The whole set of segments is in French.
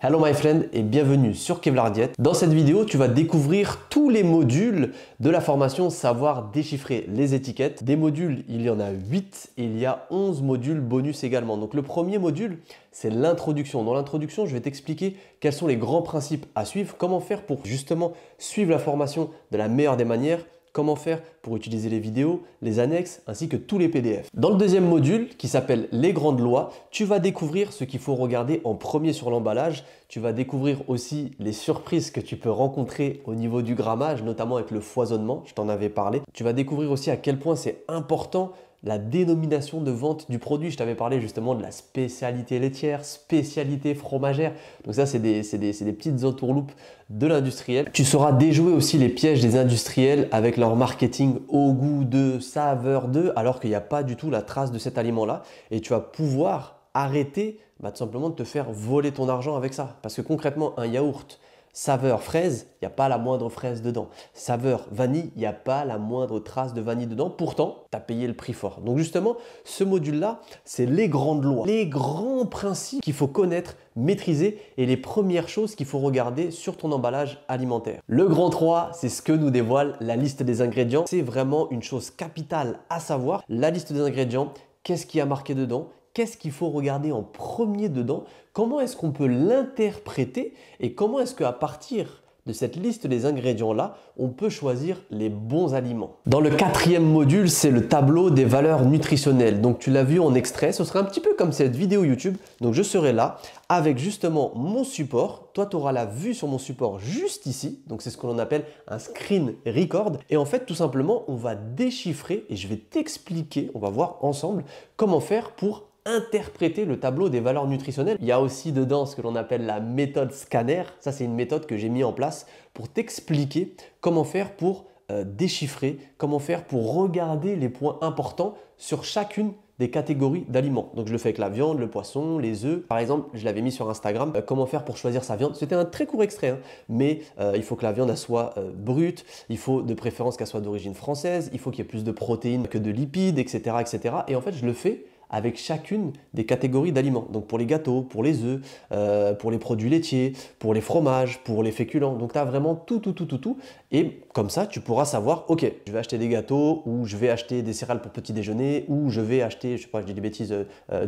Hello my friend et bienvenue sur Kevlar Diet. Dans cette vidéo, tu vas découvrir tous les modules de la formation Savoir déchiffrer les étiquettes. Des modules, il y en a 8 et il y a 11 modules bonus également. Donc le premier module, c'est l'introduction. Dans l'introduction, je vais t'expliquer quels sont les grands principes à suivre, comment faire pour justement suivre la formation de la meilleure des manières, comment faire pour utiliser les vidéos, les annexes, ainsi que tous les PDF. Dans le deuxième module, qui s'appelle les grandes lois, tu vas découvrir ce qu'il faut regarder en premier sur l'emballage. Tu vas découvrir aussi les surprises que tu peux rencontrer au niveau du grammage, notamment avec le foisonnement, je t'en avais parlé. Tu vas découvrir aussi à quel point c'est important la dénomination de vente du produit. Je t'avais parlé justement de la spécialité laitière, spécialité fromagère. Donc ça, c'est des petites entourloupes de l'industriel. Tu sauras déjouer aussi les pièges des industriels avec leur marketing au goût de, saveur de, alors qu'il n'y a pas du tout la trace de cet aliment-là. Et tu vas pouvoir arrêter tout simplement de te faire voler ton argent avec ça. Parce que concrètement, un yaourt saveur fraise, il n'y a pas la moindre fraise dedans. Saveur vanille, il n'y a pas la moindre trace de vanille dedans. Pourtant, tu as payé le prix fort. Donc justement, ce module-là, c'est les grandes lois, les grands principes qu'il faut connaître, maîtriser et les premières choses qu'il faut regarder sur ton emballage alimentaire. Le grand 3, c'est ce que nous dévoile la liste des ingrédients. C'est vraiment une chose capitale à savoir. La liste des ingrédients, qu'est-ce qui a marqué dedans ? Qu'est-ce qu'il faut regarder en premier dedans? Comment est-ce qu'on peut l'interpréter? Et comment est-ce qu'à partir de cette liste des ingrédients-là, on peut choisir les bons aliments? Dans le quatrième module, c'est le tableau des valeurs nutritionnelles. Donc tu l'as vu en extrait, ce sera un petit peu comme cette vidéo YouTube. Donc je serai là avec justement mon support. Toi, tu auras la vue sur mon support juste ici. Donc c'est ce que l'on appelle un screen record. Et en fait, tout simplement, on va déchiffrer et je vais t'expliquer, on va voir ensemble comment faire pour interpréter le tableau des valeurs nutritionnelles. Il y a aussi dedans ce que l'on appelle la méthode scanner. Ça, c'est une méthode que j'ai mis en place pour t'expliquer comment faire pour déchiffrer, comment faire pour regarder les points importants sur chacune des catégories d'aliments. Donc je le fais avec la viande, le poisson, les œufs. Par exemple, je l'avais mis sur Instagram, comment faire pour choisir sa viande. C'était un très court extrait, hein, mais il faut que la viande elle soit brute, il faut de préférence qu'elle soit d'origine française, il faut qu'il y ait plus de protéines que de lipides, etc., etc. Et en fait, je le fais avec chacune des catégories d'aliments. Donc pour les gâteaux, pour les œufs, pour les produits laitiers, pour les fromages, pour les féculents. Donc tu as vraiment tout. Et comme ça, tu pourras savoir, ok, je vais acheter des gâteaux ou je vais acheter des céréales pour petit déjeuner ou je vais acheter, je sais pas, je dis des bêtises,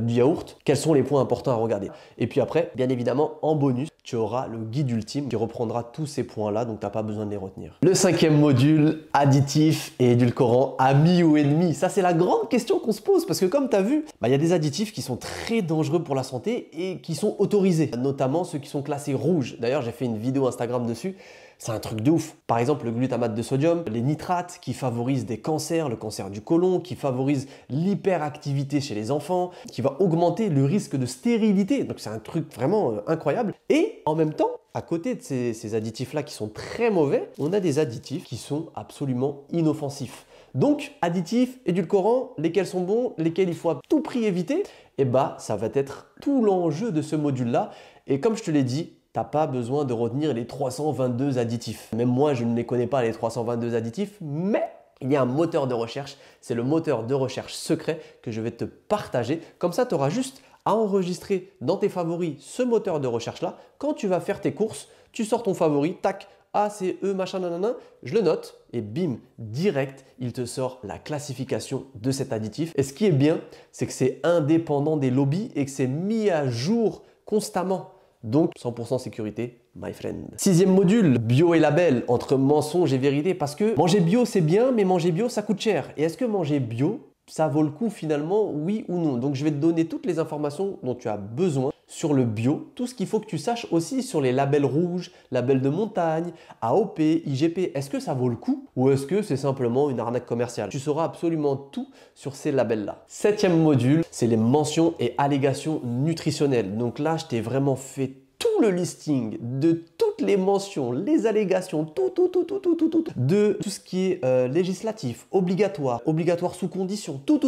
du yaourt. Quels sont les points importants à regarder? Et puis après, bien évidemment, en bonus, tu auras le guide ultime qui reprendra tous ces points-là, donc tu n'as pas besoin de les retenir. Le cinquième module, additifs et édulcorants, amis ou ennemis? Ça, c'est la grande question qu'on se pose parce que comme tu as vu, il y a des additifs qui sont très dangereux pour la santé et qui sont autorisés, notamment ceux qui sont classés rouges. D'ailleurs, j'ai fait une vidéo Instagram dessus. C'est un truc de ouf. Par exemple, le glutamate de sodium, les nitrates qui favorisent des cancers, le cancer du côlon, qui favorisent l'hyperactivité chez les enfants, qui va augmenter le risque de stérilité. Donc c'est un truc vraiment incroyable. Et en même temps, à côté de ces additifs-là qui sont très mauvais, on a des additifs qui sont absolument inoffensifs. Donc, additifs, édulcorants, lesquels sont bons, lesquels il faut à tout prix éviter, et ça va être tout l'enjeu de ce module-là. Et comme je te l'ai dit, tu n'as pas besoin de retenir les 322 additifs. Même moi, je ne les connais pas, les 322 additifs, mais il y a un moteur de recherche. C'est le moteur de recherche secret que je vais te partager. Comme ça, tu auras juste à enregistrer dans tes favoris ce moteur de recherche-là. Quand tu vas faire tes courses, tu sors ton favori, tac, A, C, E, machin, nanana, je le note et bim, direct, il te sort la classification de cet additif. Et ce qui est bien, c'est que c'est indépendant des lobbies et que c'est mis à jour constamment. Donc 100% sécurité, my friend. Sixième module, bio et label, entre mensonge et vérité. Parce que manger bio, c'est bien, mais manger bio, ça coûte cher. Et est-ce que manger bio, ça vaut le coup finalement, oui ou non? Donc je vais te donner toutes les informations dont tu as besoin sur le bio, tout ce qu'il faut que tu saches aussi sur les labels rouges, labels de montagne, AOP, IGP. Est-ce que ça vaut le coup ou est-ce que c'est simplement une arnaque commerciale? Tu sauras absolument tout sur ces labels-là. Septième module, c'est les mentions et allégations nutritionnelles. Donc là, je t'ai vraiment fait tout le listing de toutes les mentions, les allégations, de tout ce qui est législatif, obligatoire sous condition, tout.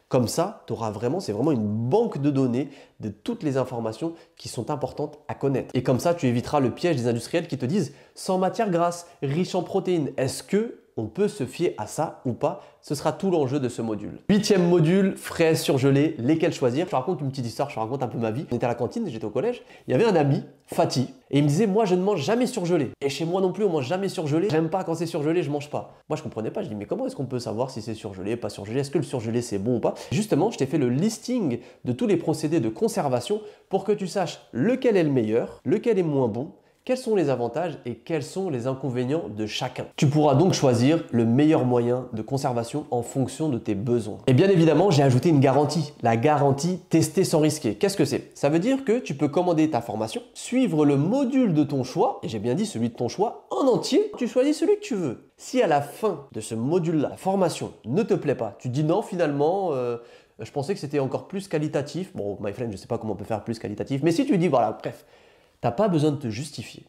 Comme ça, tu auras vraiment, c'est vraiment une banque de données de toutes les informations qui sont importantes à connaître. Et comme ça, tu éviteras le piège des industriels qui te disent sans matière grasse, riche en protéines. Est-ce que on peut se fier à ça ou pas? Ce sera tout l'enjeu de ce module. 8e module, fraises surgelées, lesquelles choisir? Je te raconte une petite histoire, je te raconte un peu ma vie. On était à la cantine, j'étais au collège, il y avait un ami, Fatih, et il me disait, moi je ne mange jamais surgelé. Et chez moi non plus, on mange jamais surgelé. J'aime pas quand c'est surgelé, je mange pas. Moi je comprenais pas, je dis, mais comment est-ce qu'on peut savoir si c'est surgelé, pas surgelé? Est-ce que le surgelé c'est bon ou pas? Justement, je t'ai fait le listing de tous les procédés de conservation pour que tu saches lequel est le meilleur, lequel est moins bon, quels sont les avantages et quels sont les inconvénients de chacun. Tu pourras donc choisir le meilleur moyen de conservation en fonction de tes besoins. Et bien évidemment, j'ai ajouté une garantie, la garantie tester sans risquer. Qu'est-ce que c'est? Ça veut dire que tu peux commander ta formation, suivre le module de ton choix, et j'ai bien dit celui de ton choix, en entier, tu choisis celui que tu veux. Si à la fin de ce module-là, la formation ne te plaît pas, tu dis non finalement, je pensais que c'était encore plus qualitatif. Bon, my friend, je ne sais pas comment on peut faire plus qualitatif, mais si tu dis voilà, bref, tu n'as pas besoin de te justifier.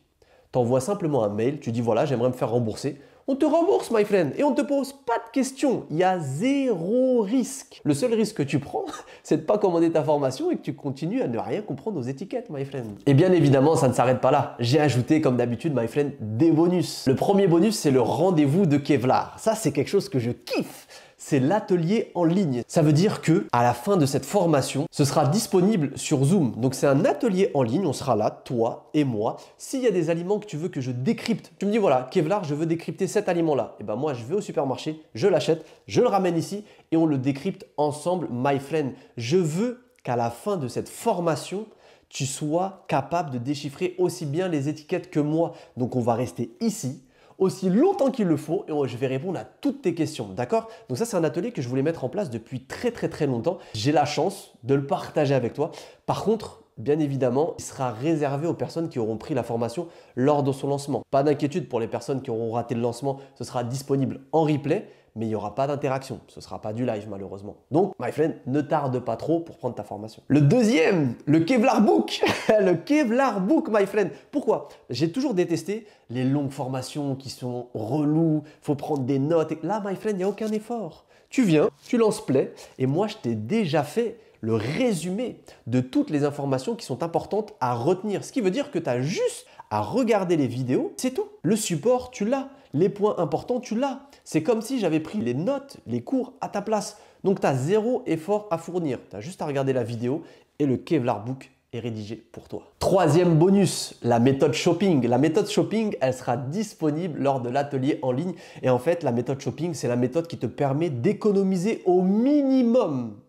Tu envoies simplement un mail, tu dis voilà, j'aimerais me faire rembourser. On te rembourse, my friend, et on ne te pose pas de questions. Il y a zéro risque. Le seul risque que tu prends, c'est de ne pas commander ta formation et que tu continues à ne rien comprendre aux étiquettes, my friend. Et bien évidemment, ça ne s'arrête pas là. J'ai ajouté, comme d'habitude, my friend, des bonus. Le premier bonus, c'est le rendez-vous de Kevlar. Ça, c'est quelque chose que je kiffe. C'est l'atelier en ligne. Ça veut dire que à la fin de cette formation, ce sera disponible sur Zoom. Donc c'est un atelier en ligne, on sera là, toi et moi. S'il y a des aliments que tu veux que je décrypte, tu me dis voilà, Kevlar, je veux décrypter cet aliment-là. Et ben moi, je vais au supermarché, je l'achète, je le ramène ici et on le décrypte ensemble, my friend. Je veux qu'à la fin de cette formation, tu sois capable de déchiffrer aussi bien les étiquettes que moi. Donc on va rester ici aussi longtemps qu'il le faut et je vais répondre à toutes tes questions, d'accord? Donc ça, c'est un atelier que je voulais mettre en place depuis très longtemps. J'ai la chance de le partager avec toi. Par contre, bien évidemment, il sera réservé aux personnes qui auront pris la formation lors de son lancement. Pas d'inquiétude pour les personnes qui auront raté le lancement, ce sera disponible en replay, mais il n'y aura pas d'interaction. Ce ne sera pas du live malheureusement. Donc, my friend, ne tarde pas trop pour prendre ta formation. Le deuxième, le Kevlar Book. Le Kevlar Book, my friend. Pourquoi? J'ai toujours détesté les longues formations qui sont reloues, faut prendre des notes. Et là, my friend, il n'y a aucun effort. Tu viens, tu lances play, et moi, je t'ai déjà fait le résumé de toutes les informations qui sont importantes à retenir. Ce qui veut dire que tu as juste à regarder les vidéos, c'est tout. Le support, tu l'as. Les points importants, tu l'as. C'est comme si j'avais pris les notes, les cours à ta place. Donc, tu as zéro effort à fournir. Tu as juste à regarder la vidéo et le Kevlar Book est rédigé pour toi. Troisième bonus, la méthode shopping. La méthode shopping, elle sera disponible lors de l'atelier en ligne. Et en fait, la méthode shopping, c'est la méthode qui te permet d'économiser au minimum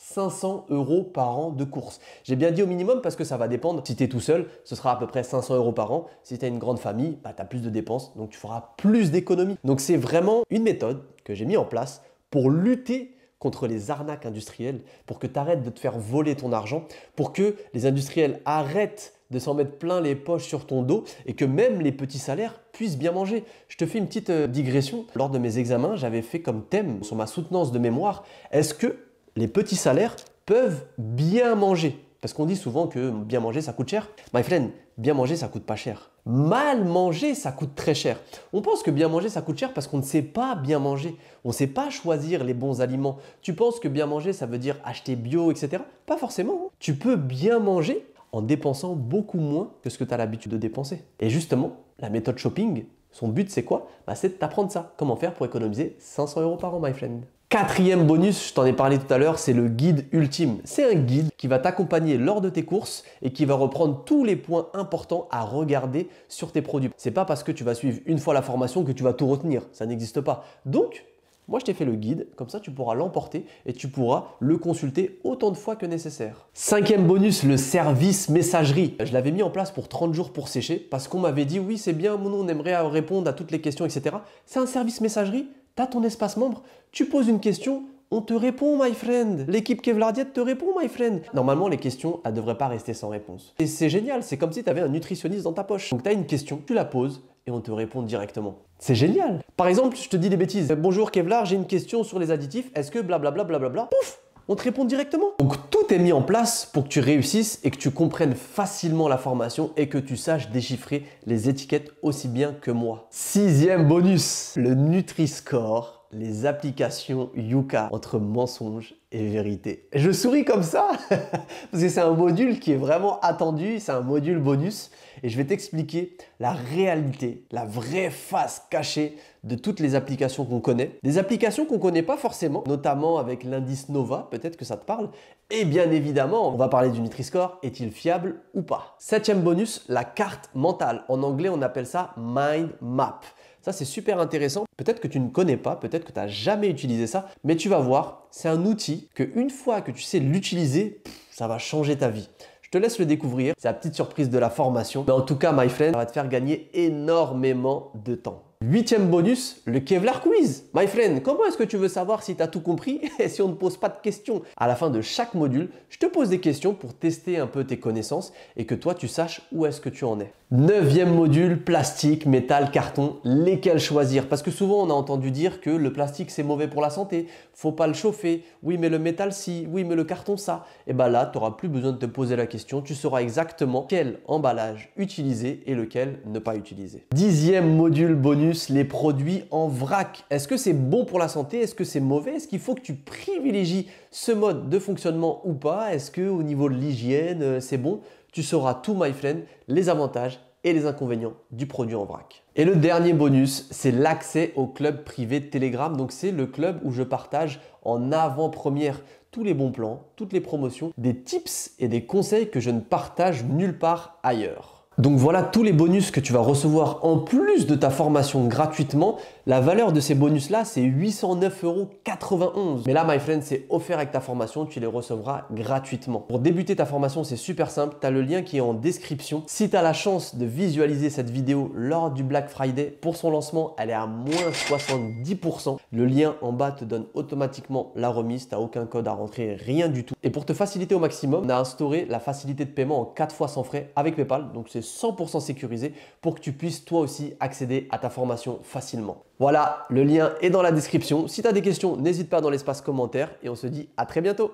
500 € par an de courses. J'ai bien dit au minimum parce que ça va dépendre. Si tu es tout seul, ce sera à peu près 500 € par an. Si tu as une grande famille, tu as plus de dépenses, donc tu feras plus d'économies. Donc c'est vraiment une méthode que j'ai mis en place pour lutter contre les arnaques industrielles, pour que tu arrêtes de te faire voler ton argent, pour que les industriels arrêtent de s'en mettre plein les poches sur ton dos et que même les petits salaires puissent bien manger. Je te fais une petite digression. Lors de mes examens, j'avais fait comme thème sur ma soutenance de mémoire, est-ce que les petits salaires peuvent bien manger? Parce qu'on dit souvent que bien manger, ça coûte cher. My friend, bien manger, ça coûte pas cher. Mal manger, ça coûte très cher. On pense que bien manger, ça coûte cher parce qu'on ne sait pas bien manger. On ne sait pas choisir les bons aliments. Tu penses que bien manger, ça veut dire acheter bio, etc. Pas forcément. Hein. Tu peux bien manger en dépensant beaucoup moins que ce que tu as l'habitude de dépenser. Et justement, la méthode shopping, son but, c'est quoi? C'est de t'apprendre ça. Comment faire pour économiser 500 € par an, my friend. Quatrième bonus, je t'en ai parlé tout à l'heure, c'est le guide ultime. C'est un guide qui va t'accompagner lors de tes courses et qui va reprendre tous les points importants à regarder sur tes produits. C'est pas parce que tu vas suivre une fois la formation que tu vas tout retenir. Ça n'existe pas. Donc, moi, je t'ai fait le guide, comme ça tu pourras l'emporter et tu pourras le consulter autant de fois que nécessaire. Cinquième bonus, le service messagerie. Je l'avais mis en place pour 30 jours pour sécher parce qu'on m'avait dit oui, c'est bien, on aimerait répondre à toutes les questions, etc. C'est un service messagerie. Tu as ton espace membre, tu poses une question, on te répond, my friend. L'équipe Kevlar Diet te répond, my friend. Normalement, les questions, elles ne devraient pas rester sans réponse. Et c'est génial, c'est comme si tu avais un nutritionniste dans ta poche. Donc, tu as une question, tu la poses et on te répond directement. C'est génial. Par exemple, je te dis des bêtises. Bonjour Kevlar, j'ai une question sur les additifs. Est-ce que blablabla, blablabla, pouf, on te répond directement. Donc, tout est mis en place pour que tu réussisses et que tu comprennes facilement la formation et que tu saches déchiffrer les étiquettes aussi bien que moi. Sixième bonus, le Nutri-Score, les applications Yuka entre mensonges et vérité. Je souris comme ça parce que c'est un module qui est vraiment attendu, c'est un module bonus et je vais t'expliquer la réalité, la vraie face cachée de toutes les applications qu'on connaît. Des applications qu'on ne connaît pas forcément, notamment avec l'indice Nova, peut-être que ça te parle. Et bien évidemment, on va parler du Nutri-Score, est-il fiable ou pas? Septième bonus, la carte mentale. En anglais, on appelle ça Mind Map. Ça, c'est super intéressant. Peut-être que tu ne connais pas, peut-être que tu n'as jamais utilisé ça, mais tu vas voir, c'est un outil que une fois que tu sais l'utiliser, ça va changer ta vie. Je te laisse le découvrir, c'est la petite surprise de la formation. Mais en tout cas, my friend, ça va te faire gagner énormément de temps. Huitième bonus, le Kevlar Quiz. My friend, comment est-ce que tu veux savoir si tu as tout compris et si on ne pose pas de questions? À la fin de chaque module, je te pose des questions pour tester un peu tes connaissances et que toi, tu saches où est-ce que tu en es. Neuvième module, plastique, métal, carton, lesquels choisir? Parce que souvent, on a entendu dire que le plastique, c'est mauvais pour la santé, faut pas le chauffer, oui, mais le métal, si, oui, mais le carton, ça. Et bien là, tu n'auras plus besoin de te poser la question, tu sauras exactement quel emballage utiliser et lequel ne pas utiliser. Dixième module bonus, les produits en vrac. Est-ce que c'est bon pour la santé? Est-ce que c'est mauvais? Est-ce qu'il faut que tu privilégies ce mode de fonctionnement ou pas? Est-ce que au niveau de l'hygiène, c'est bon? Tu sauras tout, my friend, les avantages et les inconvénients du produit en vrac. Et le dernier bonus, c'est l'accès au club privé de Telegram. Donc c'est le club où je partage en avant-première tous les bons plans, toutes les promotions, des tips et des conseils que je ne partage nulle part ailleurs. Donc voilà tous les bonus que tu vas recevoir en plus de ta formation gratuitement. La valeur de ces bonus-là, c'est 809,91 €. Mais là, my friend, c'est offert avec ta formation, tu les recevras gratuitement. Pour débuter ta formation, c'est super simple. Tu as le lien qui est en description. Si tu as la chance de visualiser cette vidéo lors du Black Friday, pour son lancement, elle est à moins 70%. Le lien en bas te donne automatiquement la remise. Tu n'as aucun code à rentrer, rien du tout. Et pour te faciliter au maximum, on a instauré la facilité de paiement en 4 fois sans frais avec PayPal. Donc c'est 100% sécurisé pour que tu puisses toi aussi accéder à ta formation facilement. Voilà, le lien est dans la description. Si tu as des questions, n'hésite pas dans l'espace commentaire et on se dit à très bientôt.